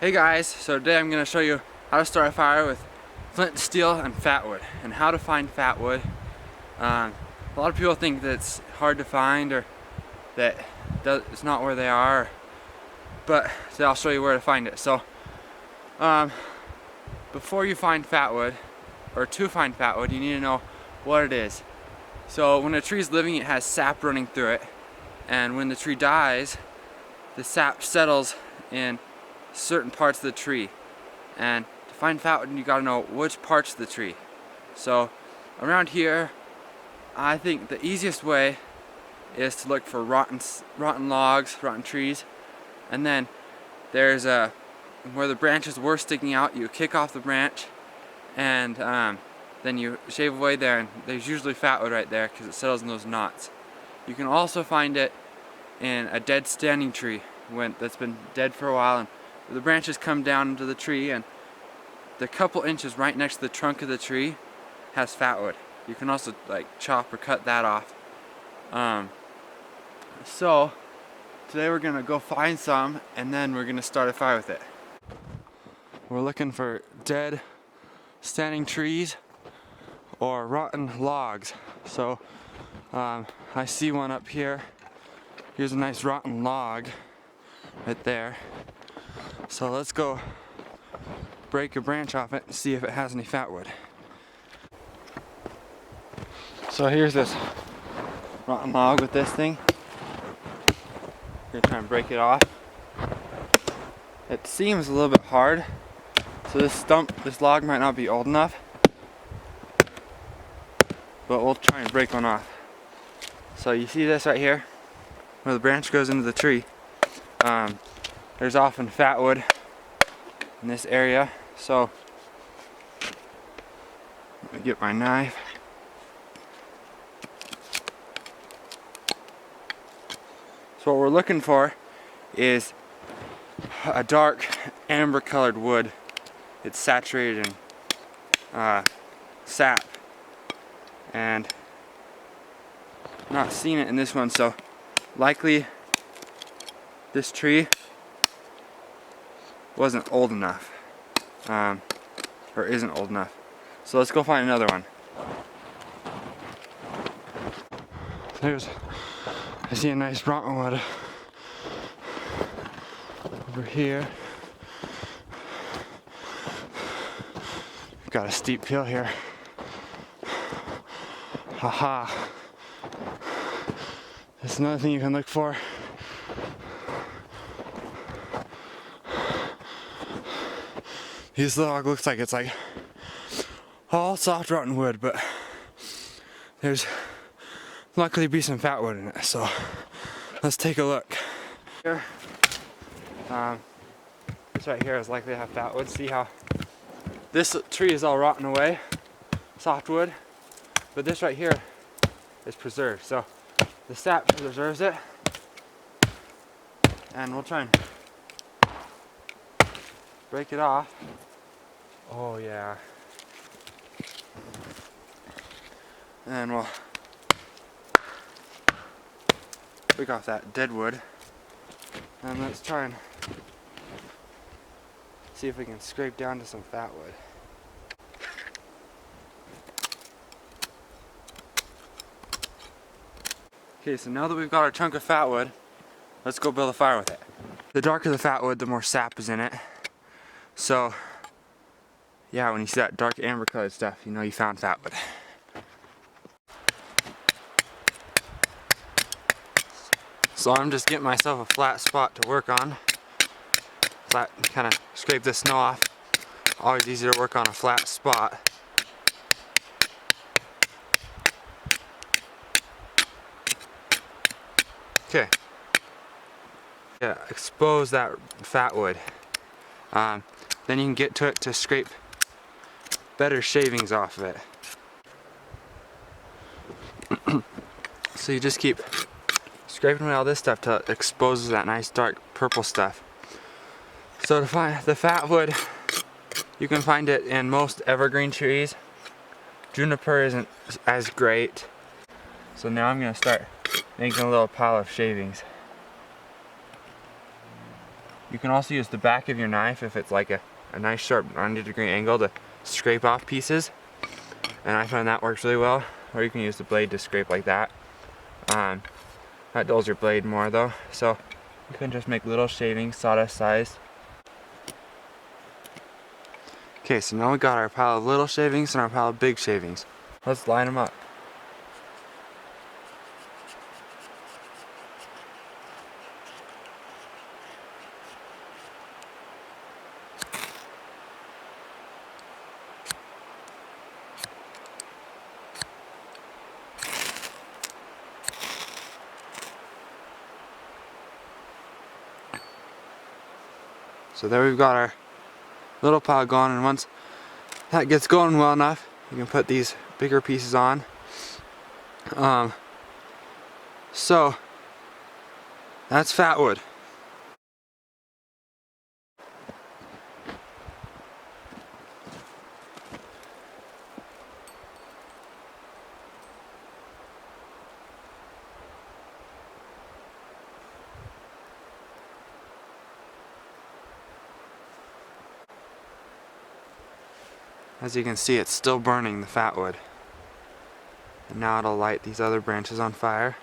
Hey guys, so today I'm going to show you how to start a fire with flint, steel, and fatwood, and how to find fatwood. A lot of people think that it's hard to find or that it's not where they are, but today I'll show you where to find it. So before you find fatwood, or to find fatwood, you need to know what it is. So when a tree is living, it has sap running through it, and when the tree dies, the sap settles in certain parts of the tree, and to find fatwood you gotta know which parts of the tree. So around here, I think the easiest way is to look for rotten logs, rotten trees, and then there's where the branches were sticking out, you kick off the branch and then you shave away there, and there's usually fatwood right there because it settles in those knots. You can also find it in a dead standing tree that's been dead for a while, and the branches come down into the tree, and the couple inches right next to the trunk of the tree has fatwood. You can also like chop or cut that off. So today we're gonna go find some, and then we're gonna start a fire with it. We're looking for dead standing trees or rotten logs. So I see one up here. Here's a nice rotten log right there. So let's go break a branch off it and see if it has any fatwood. So here's this rotten log with this thing. I'm gonna try and break it off. It seems a little bit hard, so this log might not be old enough, but we'll try and break one off. So you see this right here, where the branch goes into the tree. There's often fatwood in this area, so let me get my knife. So what we're looking for is a dark amber colored wood. It's saturated in sap, and I'm not seeing it in this one, so likely this tree wasn't old enough, or isn't old enough. So let's go find another one. I see a nice rotten wood over here. We've got a steep hill here. Haha. There's another thing you can look for. This log looks like it's like all soft rotten wood, but there's luckily be some fatwood in it, so let's take a look. Here, this right here is likely to have fatwood. See how this tree is all rotten away, softwood, but this right here is preserved. So the sap preserves it, and we'll try and break it off. Oh yeah. And then we'll break off that dead wood, and let's try and see if we can scrape down to some fatwood. Okay, so now that we've got our chunk of fatwood, let's go build a fire with it. The darker the fatwood, the more sap is in it. So yeah, when you see that dark amber colored stuff, you know you found fatwood. So I'm just getting myself a flat spot to work on. Flat, kind of scrape the snow off. Always easier to work on a flat spot. Okay. Yeah, expose that fatwood. Then you can get to it to scrape better shavings off of it. So you just keep scraping away all this stuff till it exposes that nice dark purple stuff. So to find the fatwood, you can find it in most evergreen trees. Juniper isn't as great. So now I'm going to start making a little pile of shavings. You can also use the back of your knife if it's like a nice sharp 90-degree angle to scrape off pieces, and I find that works really well. Or you can use the blade to scrape like that. That dulls your blade more though, so you can just make little shavings, sawdust size. Okay, so now we got our pile of little shavings and our pile of big shavings. Let's line them up. So there we've got our little pile going, and once that gets going well enough, you can put these bigger pieces on. So that's Fatwood. As you can see, it's still burning the Fatwood. And now it'll light these other branches on fire.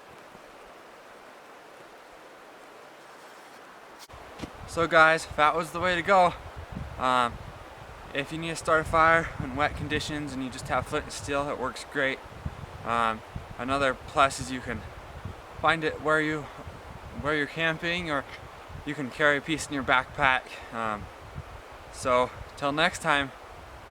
So guys, Fatwood's the way to go. If you need to start a fire in wet conditions and you just have flint and steel, it works great. Another plus is you can find it where you're camping, or you can carry a piece in your backpack. So till next time.